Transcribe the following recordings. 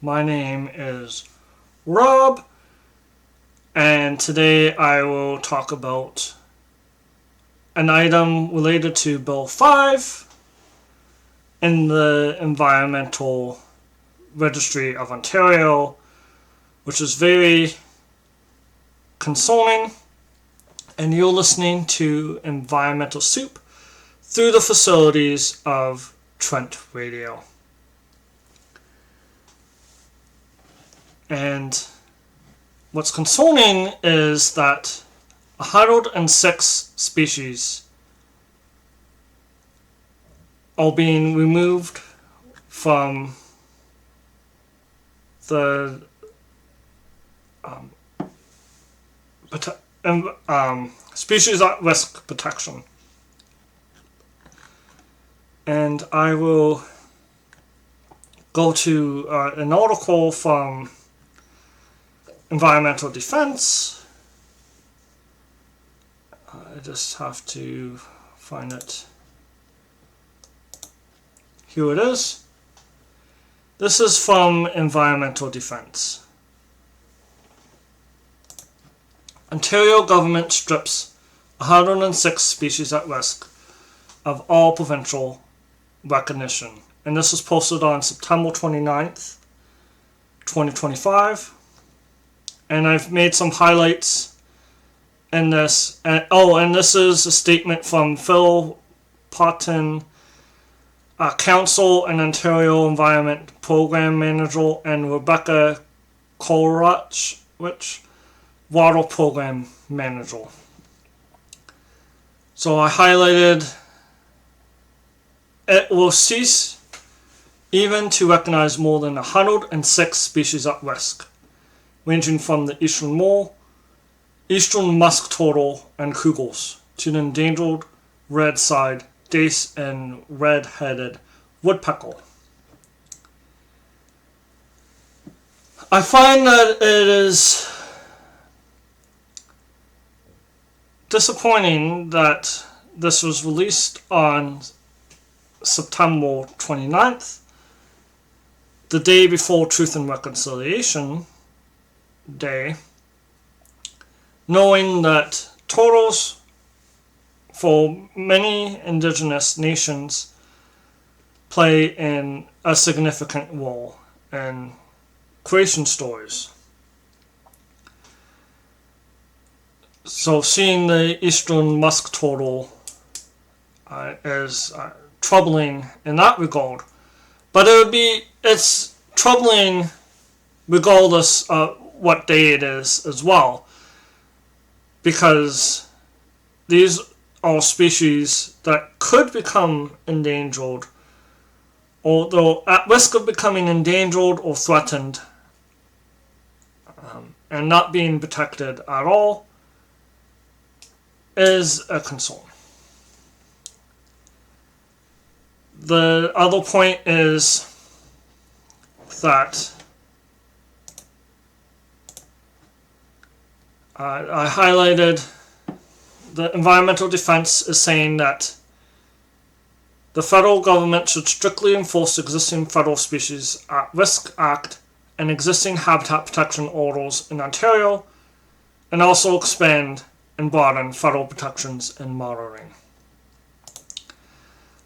My name is Rob, and today I will talk about an item related to Bill 5 in the Environmental Registry of Ontario, which is very concerning, and you're listening to Environmental Soup through the facilities of Trent Radio. And what's concerning is that 106 species are being removed from the species at risk protection. And I will go to an article from Environmental Defense. I just have to find it. Here it is. This is from Environmental Defense. Ontario government strips 106 species at risk of all provincial recognition. And this was posted on September 29th, 2025. And I've made some highlights in this. And this is a statement from Phil Potton, Council and Ontario Environment Program Manager, and Rebecca Kolrach, Water Program Manager. So I highlighted, it will cease even to recognize more than 106 species at risk, ranging from the eastern mole, eastern musk turtle and cougars, to the endangered red-side dace and red-headed woodpecker. I find that it is disappointing that this was released on September 29th, the day before Truth and Reconciliation Day, knowing that turtles for many Indigenous nations play in a significant role in creation stories. So seeing the eastern musk turtle is troubling in that regard, but it's troubling regardless of what day it is as well, because these are species that could become endangered, or they're at risk of becoming endangered or threatened, and not being protected at all is a concern. The other point is that I highlighted the Environmental Defense is saying that the federal government should strictly enforce existing Federal Species at Risk Act and existing habitat protection orders in Ontario, and also expand and broaden federal protections and monitoring.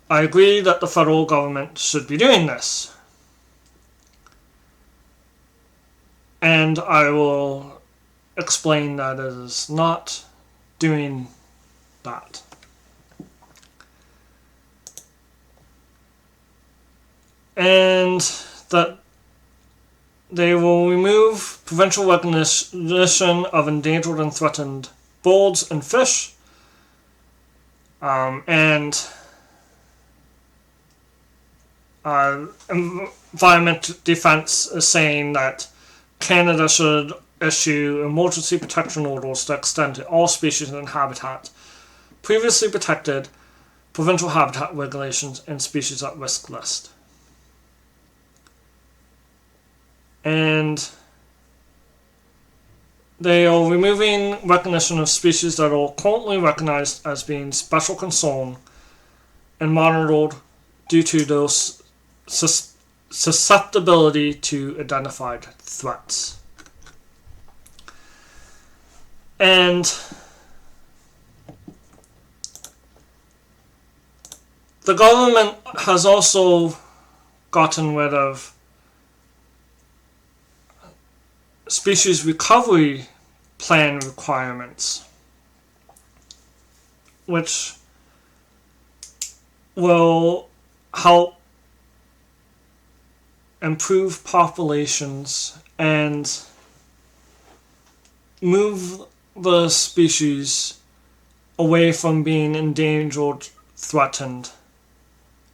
I agree that the federal government should be doing this, and I will explain that it is not doing that. And that they will remove provincial recognition of endangered and threatened birds and fish, and Environmental Defense is saying that Canada should issue emergency protection orders that extend to all species and habitat previously protected, provincial habitat regulations, and species at risk list. And they are removing recognition of species that are currently recognized as being special concern and monitored due to those susceptibility to identified threats. And the government has also gotten rid of species recovery plan requirements, which will help improve populations and move the species away from being endangered, threatened,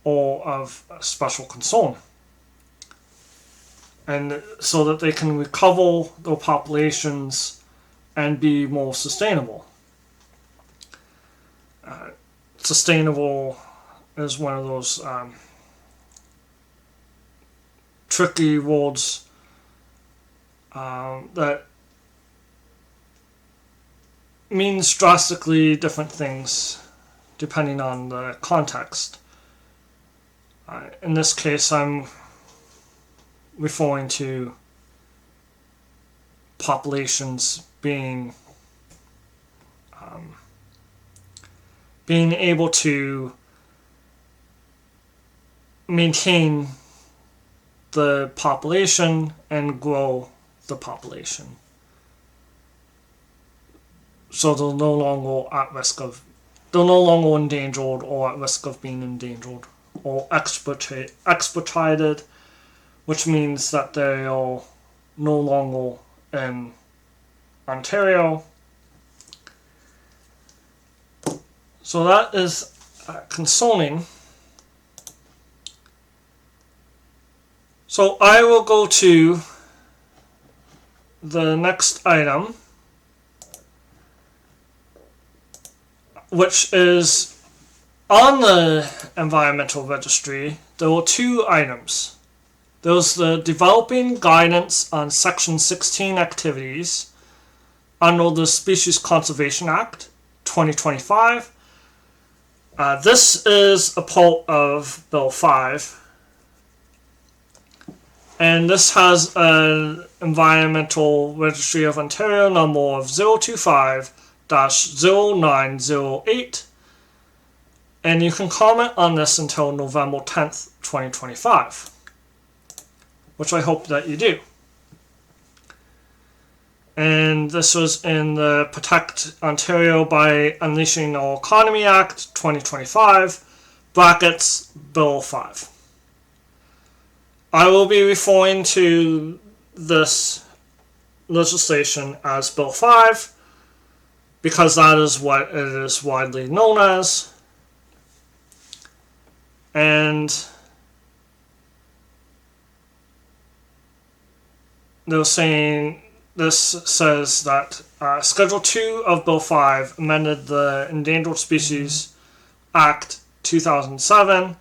or of special concern, and so that they can recover their populations and be more sustainable. Sustainable is one of those tricky words that means drastically different things depending on the context. In this case, I'm referring to populations being able to maintain the population and grow the population, so they're no longer at risk of, they're no longer endangered or at risk of being endangered or exploited, which means that they are no longer in Ontario. So that is concerning. So I will go to the next item, which is on the Environmental Registry. There were two items. There was the developing guidance on Section 16 activities under the Species Conservation Act 2025. This is a part of Bill 5. And this has an Environmental Registry of Ontario number of 025-0908. And you can comment on this until November 10th, 2025. Which I hope that you do. And this was in the Protect Ontario by Unleashing Our Economy Act 2025, brackets Bill 5. I will be referring to this legislation as Bill 5 because that is what it is widely known as. And they're saying, this says that Schedule 2 of Bill 5 amended the Endangered Species Act 2007,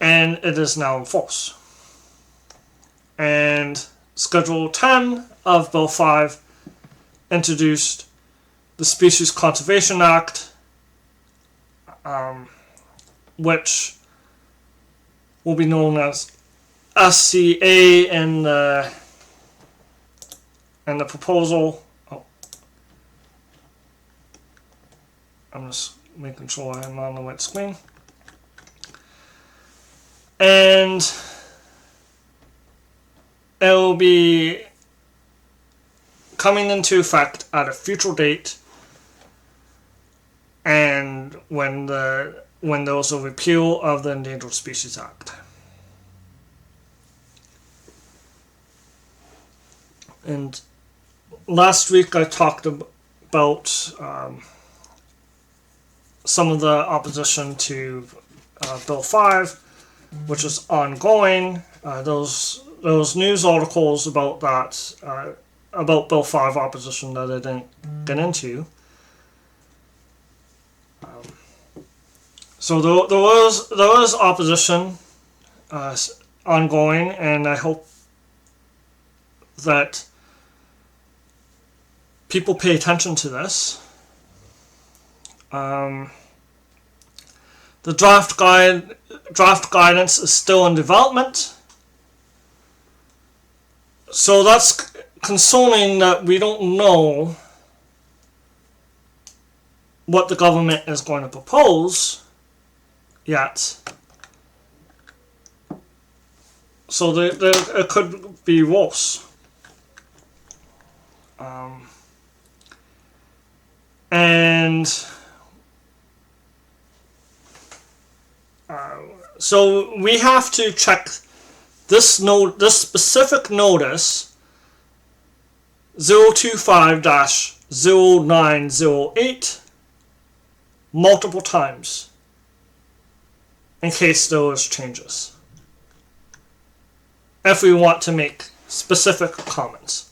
and it is now in force. And Schedule 10 of Bill 5 introduced the Species Conservation Act, which will be known as SCA in the proposal. I'm just making sure I'm on the right screen. And it will be coming into effect at a future date, and when there was a repeal of the Endangered Species Act. And last week I talked about some of the opposition to Bill 5, which is ongoing. Those news articles about that, about Bill 5 opposition that I didn't get into. So there was opposition ongoing, and I hope that people pay attention to this. The draft guide draft guidance is still in development. So that's concerning that we don't know what the government is going to propose yet. So it could be worse. So we have to check this specific notice 025-0908 multiple times in case there was changes, if we want to make specific comments.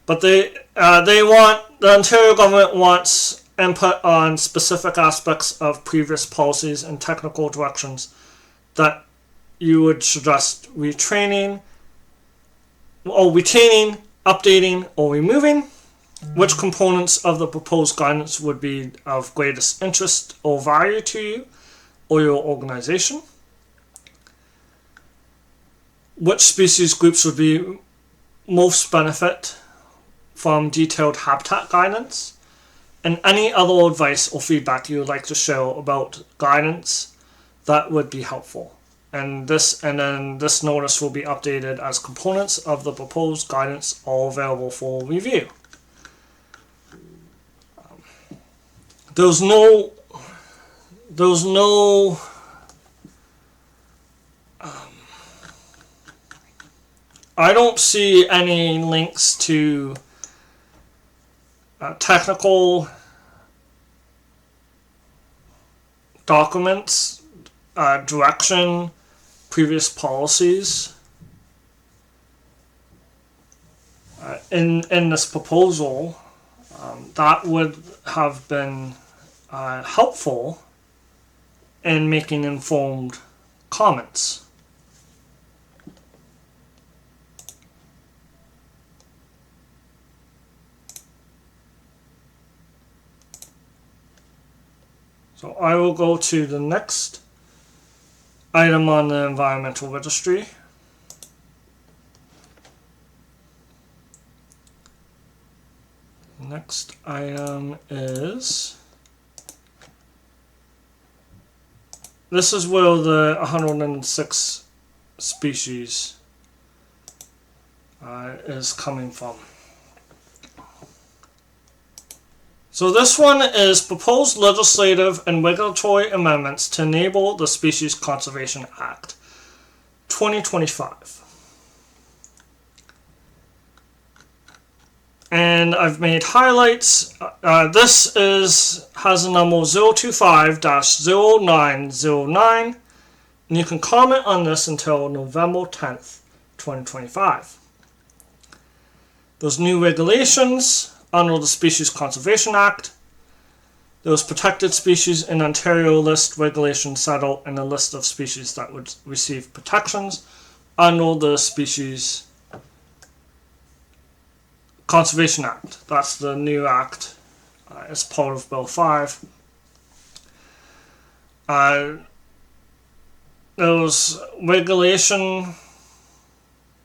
But the Ontario government wants input on specific aspects of previous policies and technical directions that you would suggest retaining, updating, or removing. Which components of the proposed guidance would be of greatest interest or value to you or your organization? Which species groups would be most benefit from detailed habitat guidance? And any other advice or feedback you would like to share about guidance that would be helpful. And then this notice will be updated as components of the proposed guidance are available for review. There's no I don't see any links to technical documents, direction, previous policies in this proposal that would have been helpful in making informed comments. So I will go to the next item on the Environmental Registry. Next item is, this is where the 106 species is coming from. So this one is proposed legislative and regulatory amendments to enable the Species Conservation Act 2025. And I've made highlights. This has a number 025-0909, and you can comment on this until November 10th, 2025. There's new regulations under the Species Conservation Act. Those protected species in Ontario list regulations settle in a list of species that would receive protections under the Species Conservation Act. That's the new act as part of Bill 5. There was registration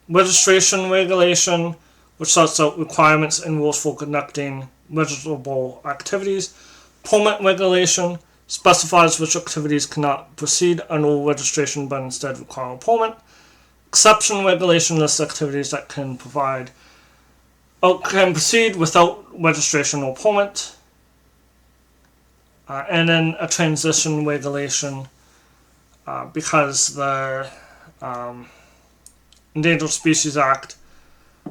regulation, which sets out requirements and rules for conducting registrable activities. Permit regulation specifies which activities cannot proceed under registration but instead require a permit. Exception regulation lists activities that can proceed without registration or permit. And then a transition regulation because the Endangered Species Act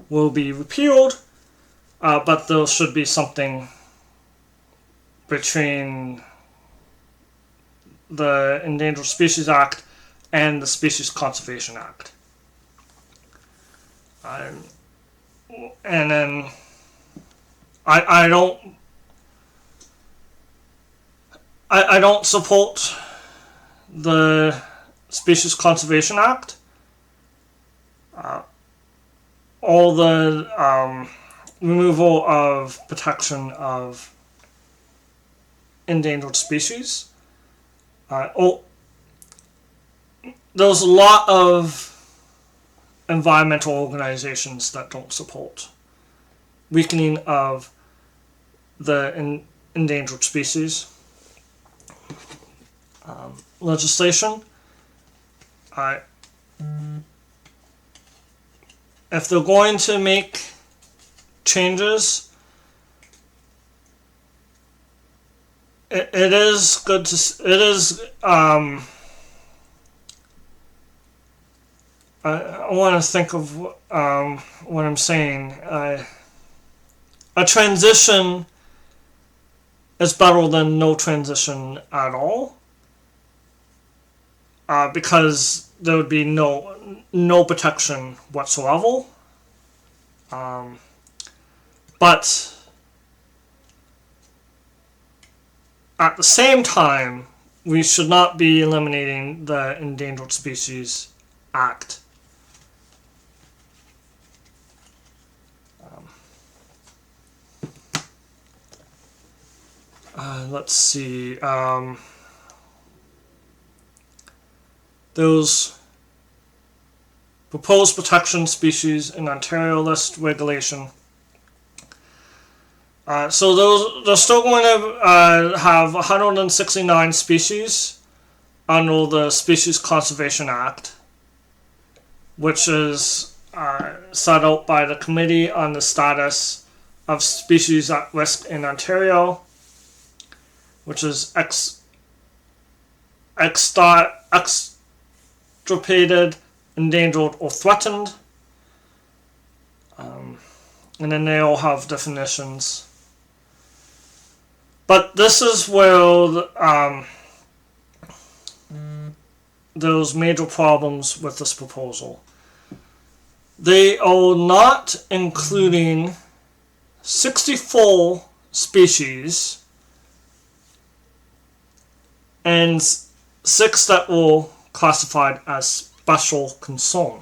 will be repealed, but there should be something between the Endangered Species Act and the Species Conservation Act. And then I don't support the Species Conservation Act. All the removal of protection of endangered species. there's a lot of environmental organizations that don't support weakening of the endangered species legislation. If they're going to make changes, it is good to. It is. I want to think of what I'm saying. A transition is better than no transition at all, because there would be no protection whatsoever. But at the same time, we should not be eliminating the Endangered Species Act. Let's see. Those proposed protection species in Ontario list regulation. So they're still going to have 169 species under the Species Conservation Act, which is set out by the Committee on the Status of Species at Risk in Ontario, which is extirpated, endangered, or threatened. And then they all have definitions. But this is where there's major problems with this proposal. They are not including 64 species and 6 that were classified as special concern.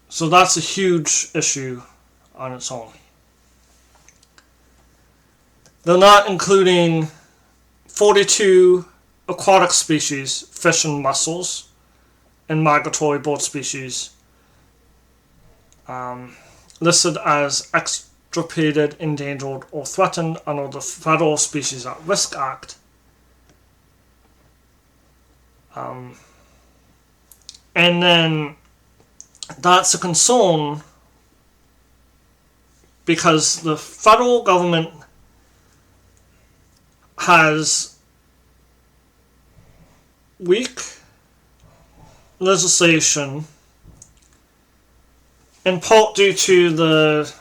So that's a huge issue on its own. They're not including 42 aquatic species, fish and mussels, and migratory bird species listed as extirpated, endangered, or threatened under the Federal Species at Risk Act. And then that's a concern because the federal government has weak legislation, in part due to the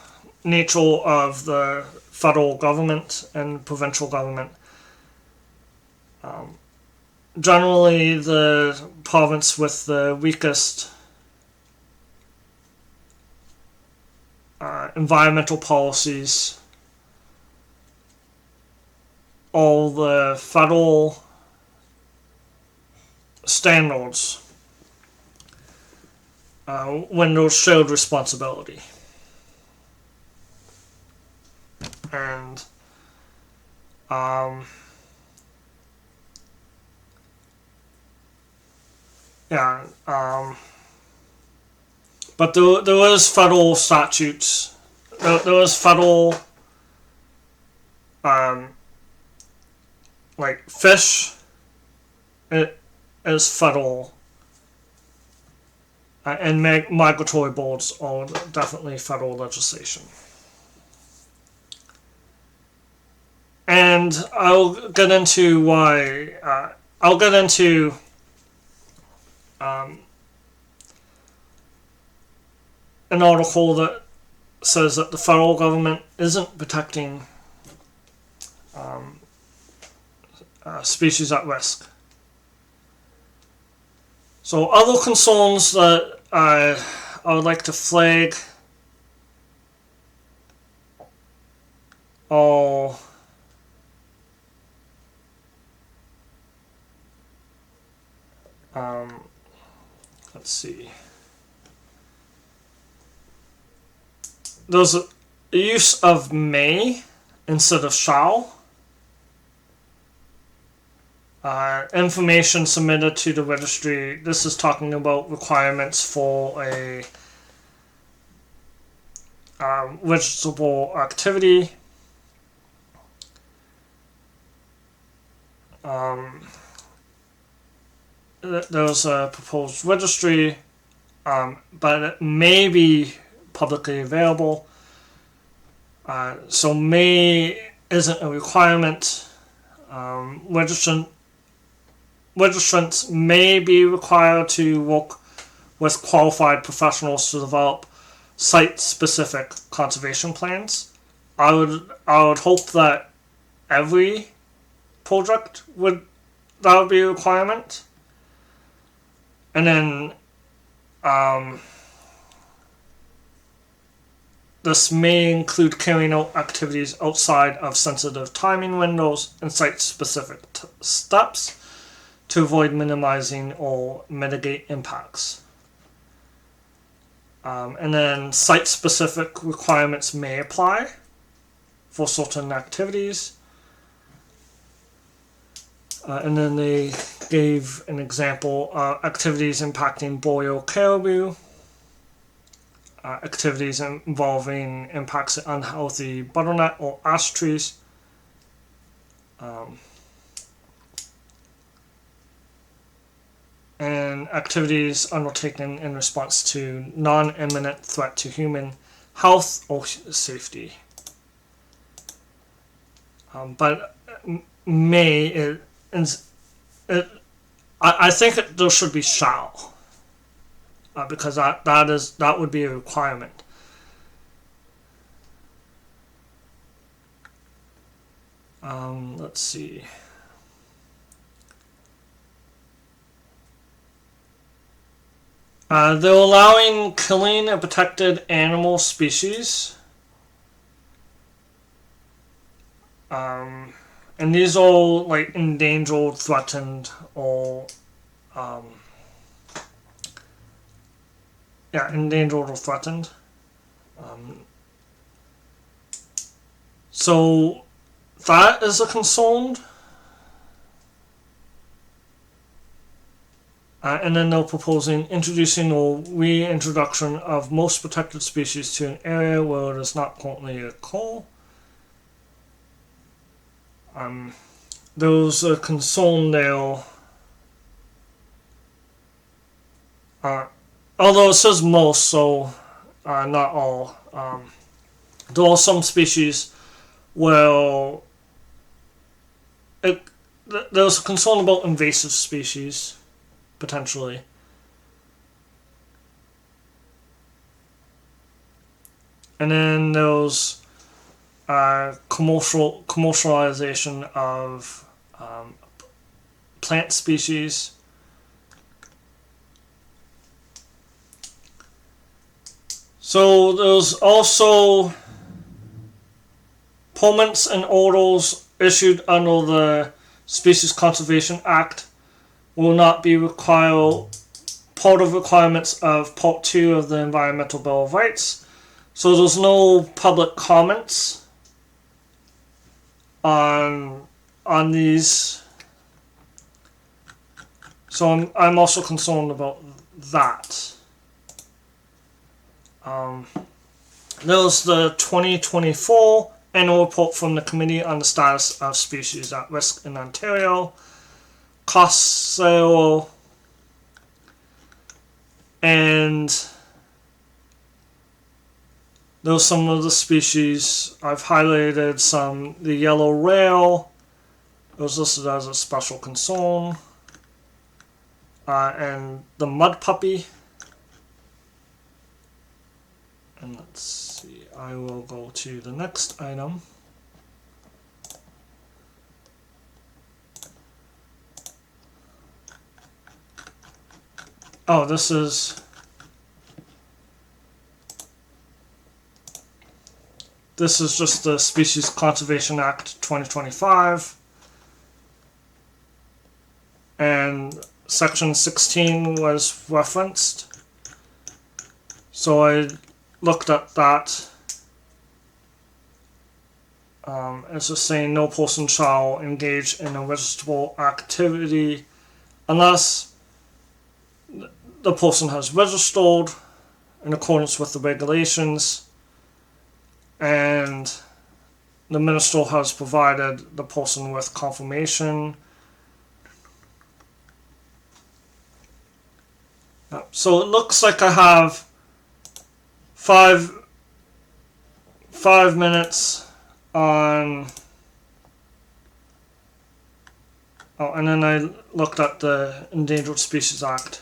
nature of the federal government and provincial government. Generally, the province with the weakest environmental policies, all the federal standards when there's shared responsibility. And but there was federal statutes. There was federal like fish. It is federal, and migratory birds are definitely federal legislation. And I'll get into why. I'll get into an article that says that the federal government isn't protecting species at risk. So other concerns that I would like to flag are let's see. There's a use of may instead of shall. Information submitted to the registry. This is talking about requirements for a registrable activity. There's a proposed registry, but it may be publicly available. So may isn't a requirement. Registrants may be required to work with qualified professionals to develop site-specific conservation plans. I would hope that every project that would be a requirement. And then this may include carrying out activities outside of sensitive timing windows and site-specific steps to avoid minimizing or mitigate impacts. And then site-specific requirements may apply for certain activities. And then they gave an example of activities impacting boreal caribou, activities involving impacts of unhealthy butternut or ash trees, and activities undertaken in response to non-imminent threat to human health or safety. But may I think there should be shall, because that would be a requirement. Let's see. They're allowing killing a protected animal species. And these are like endangered, threatened, or endangered or threatened. So that is a concern. And then they're proposing introducing or reintroduction of most protected species to an area where it is not currently occur. There's a concern there. Although it says most, so not all. There are some species where there's a concern about invasive species, potentially. And then there's commercialization of plant species. So there's also permits and orders issued under the Species Conservation Act will not be required, part of requirements of Part 2 of the Environmental Bill of Rights. So there's no public comments on these. So I'm also concerned about that. There's the 2024 annual report from the Committee on the Status of Species at Risk in Ontario, COSCEO, and there's some of the species I've highlighted. Some, the yellow rail, it was listed as a special concern, and the mud puppy. And let's see, I will go to the next item. Oh, this is just the Species Conservation Act 2025. And section 16 was referenced. So I looked at that. It's just saying no person shall engage in a registrable activity unless the person has registered in accordance with the regulations and the minister has provided the person with confirmation. So it looks like I have five minutes on. Oh, and then I looked at the Endangered Species Act.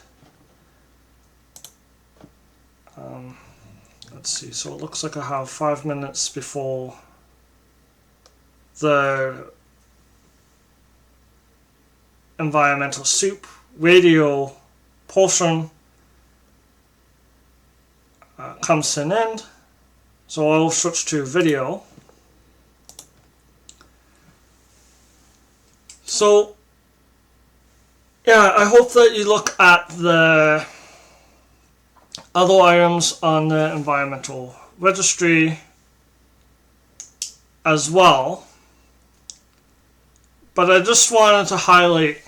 Let's see, so it looks like I have 5 minutes before the environmental soup radio portion comes to an end. So I'll switch to video. So yeah, I hope that you look at the other items on the environmental registry as well. But I just wanted to highlight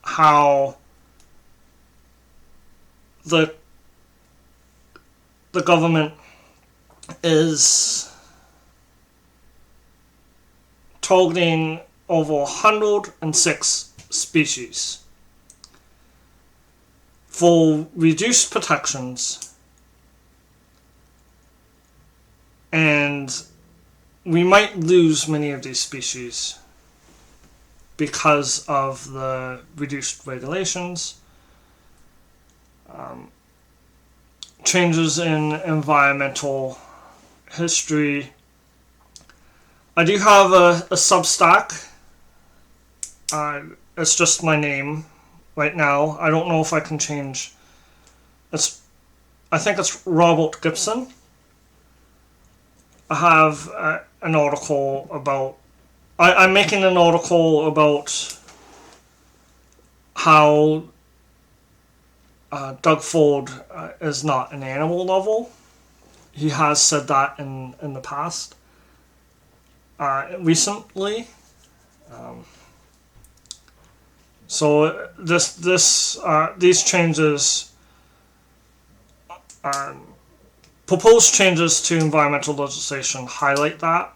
how the government is targeting over 106 species for reduced protections, and we might lose many of these species because of the reduced regulations, changes in environmental history. I do have a Substack. It's just my name right now. I don't know if I can change. I think it's Robert Gibson. I have an article about. I'm making an article about how Doug Ford is not an animal lover. He has said that in the past. Recently. So these changes, proposed changes to environmental legislation highlight that.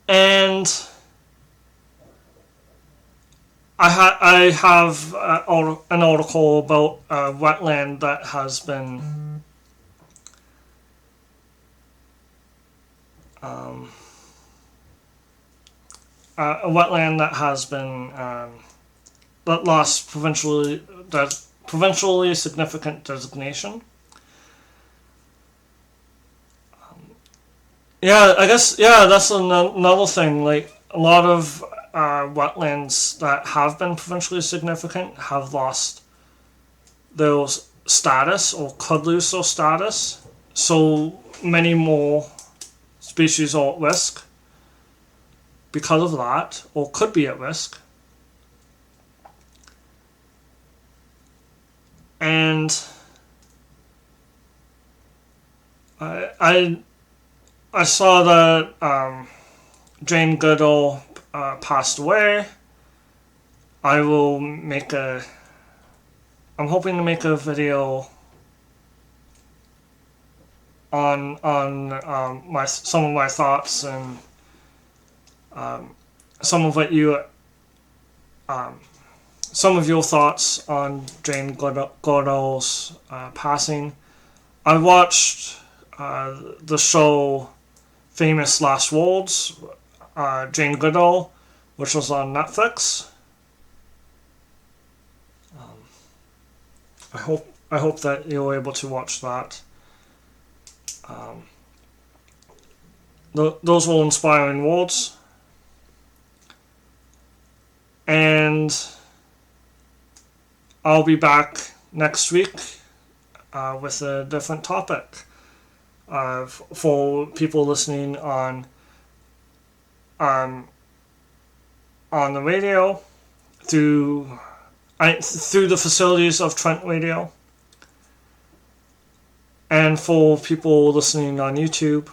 And I have an article about a wetland that has been that lost provincially significant designation. I guess that's another thing. Like a lot of wetlands that have been provincially significant have lost their status or could lose their status. So many more species are at risk because of that, or could be at risk. And I saw that Jane Goodall passed away. I'm hoping to make a video on some of my thoughts and some of your thoughts on Jane Goodall's passing. I watched the show Famous Last Words, Jane Goodall, which was on Netflix. I hope that you're able to watch that. Those were inspiring words. And I'll be back next week with a different topic for people listening on the radio through the facilities of Trent Radio, and for people listening on YouTube.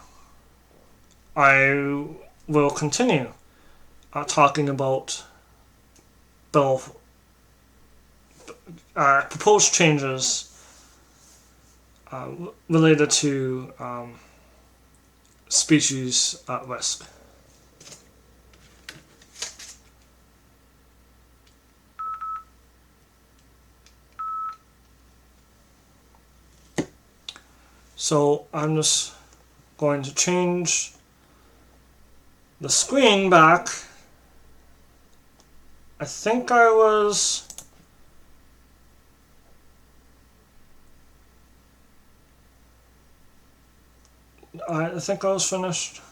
I will continue talking about bill proposed changes related to species at risk. So I'm just going to change the screen back. I think I think I was finished.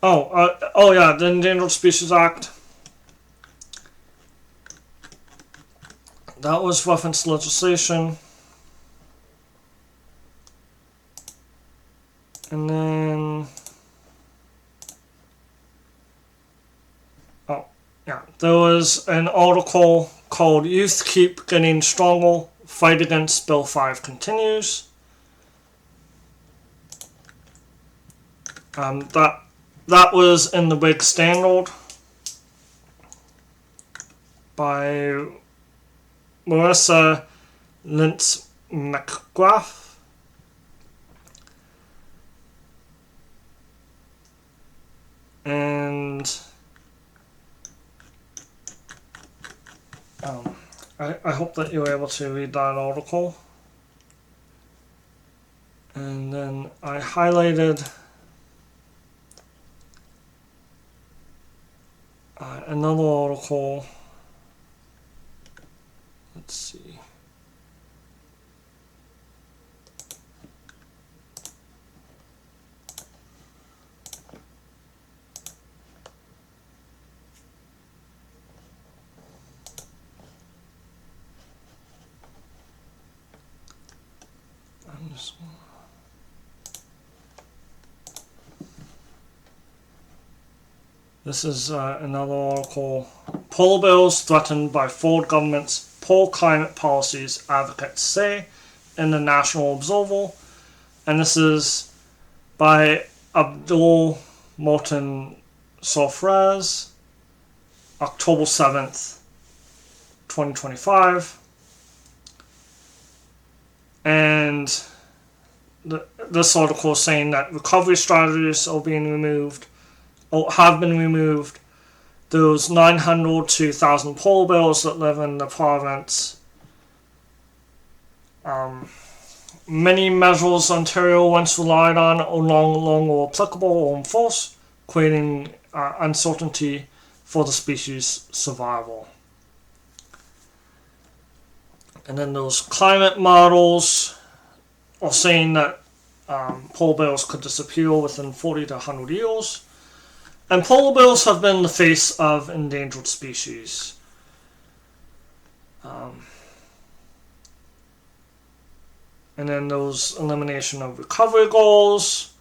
Oh yeah, the Endangered Species Act. That was reference legislation. And then, there was an article called Youth Keep Getting Stronger, Fight Against Bill 5 Continues. That was in the Big Standard by Marissa Lintz McGrath. And I hope that you were able to read that article. And then I highlighted another article. Let's see. This is another article. Polar bears threatened by Ford government's poor climate policies, advocates say, in the National Observer. And this is by Abdul Morton Sofraz, October 7th, 2025. And this article is saying that recovery strategies are being removed, or have been removed. Those 900 to 1,000 polar bears that live in the province. Many measures Ontario once relied on are no longer applicable or enforced, creating uncertainty for the species' survival. And then those climate models are saying that polar bears could disappear within 40 to 100 years. And polar bears have been the face of endangered species. And then those elimination of recovery goals.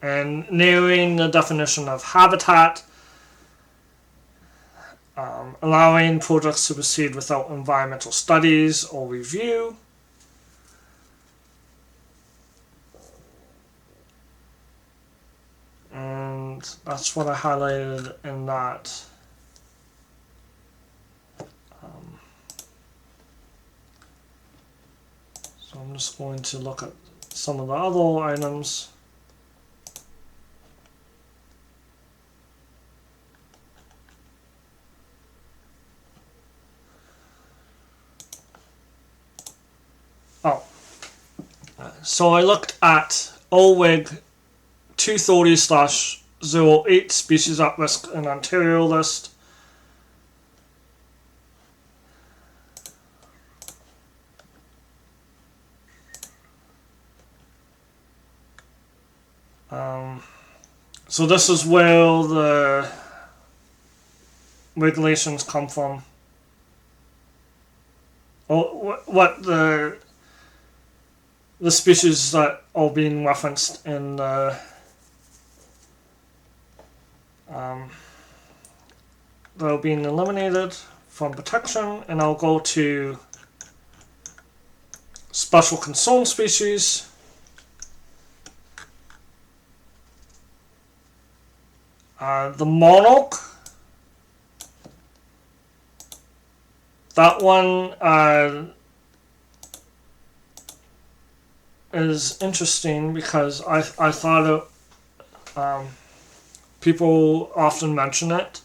And narrowing the definition of habitat. Allowing projects to proceed without environmental studies or review. And that's what I highlighted in that. So I'm just going to look at some of the other items. So I looked at OWIG 230/08 species at risk in Ontario list. So this is where the regulations come from. Or what the species that are being referenced in the that are being eliminated from protection, and I'll go to special concern species. The monarch, that one is interesting because I thought it, people often mention it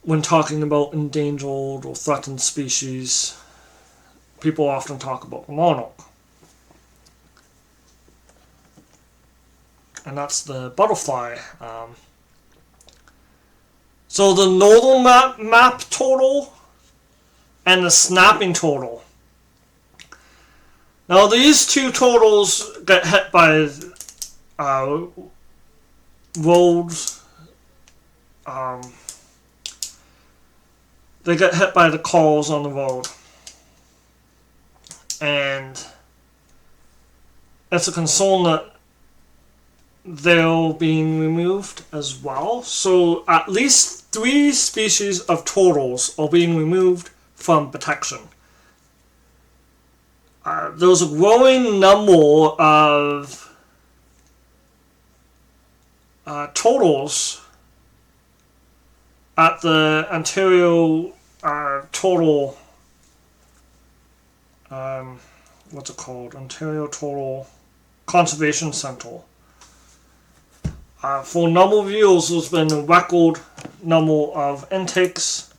when talking about endangered or threatened species. People often talk about the monarch. And that's the butterfly. So the nodal map total and the snapping total. Now these two totals get hit by roads. They get hit by the cars on the road. And it's a concern that they're being removed as well. So at least 3 species of turtles are being removed from protection. There's a growing number of turtles at the Ontario Turtle, what's it called? Ontario Turtle Conservation Centre. For a number of years, there's been a record number of intakes,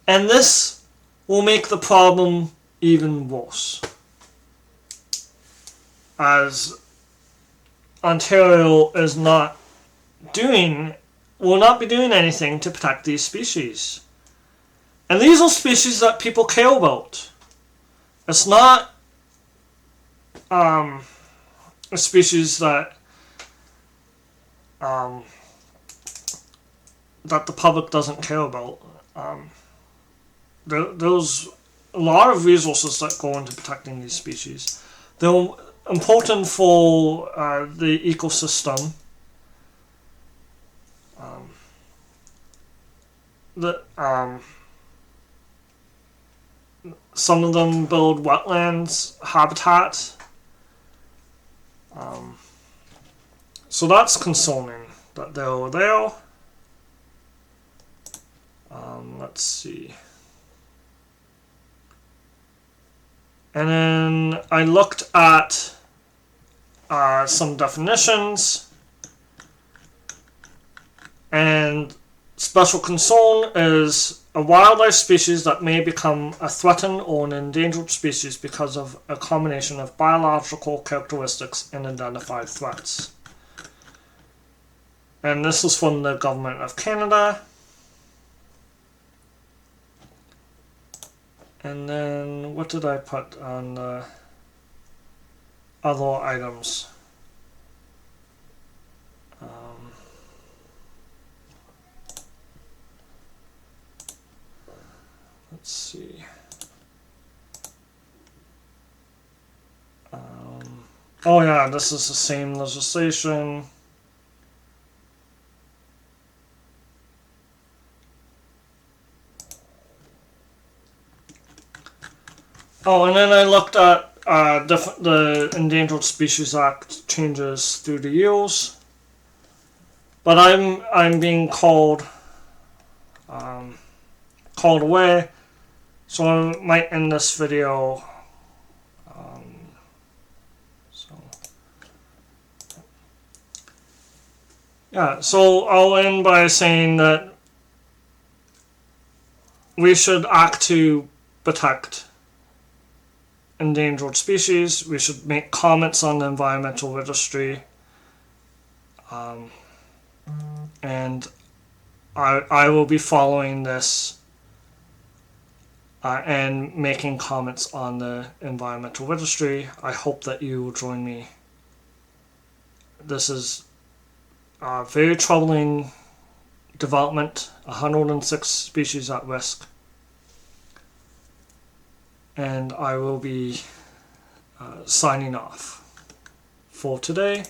and this will make the problem even worse, as Ontario is not will not be doing anything to protect these species. And these are species that people care about. It's not a species that that the public doesn't care about. There's a lot of resources that go into protecting these species. They're important for the ecosystem. Some of them build wetlands habitat. So that's concerning that they're there. Let's see. And then I looked at some definitions, and special concern is a wildlife species that may become a threatened or an endangered species because of a combination of biological characteristics and identified threats. And this is from the Government of Canada. And then what did I put on the other items? Let's see. Oh yeah, this is the same legislation. Oh, and then I looked at the Endangered Species Act changes through the years. But I'm being called away, so I might end this video. So I'll end by saying that we should act to protect endangered species. We should make comments on the Environmental Registry, and I will be following this and making comments on the Environmental Registry. I hope that you will join me. This is a very troubling development. 106 species at risk. And I will be signing off for today.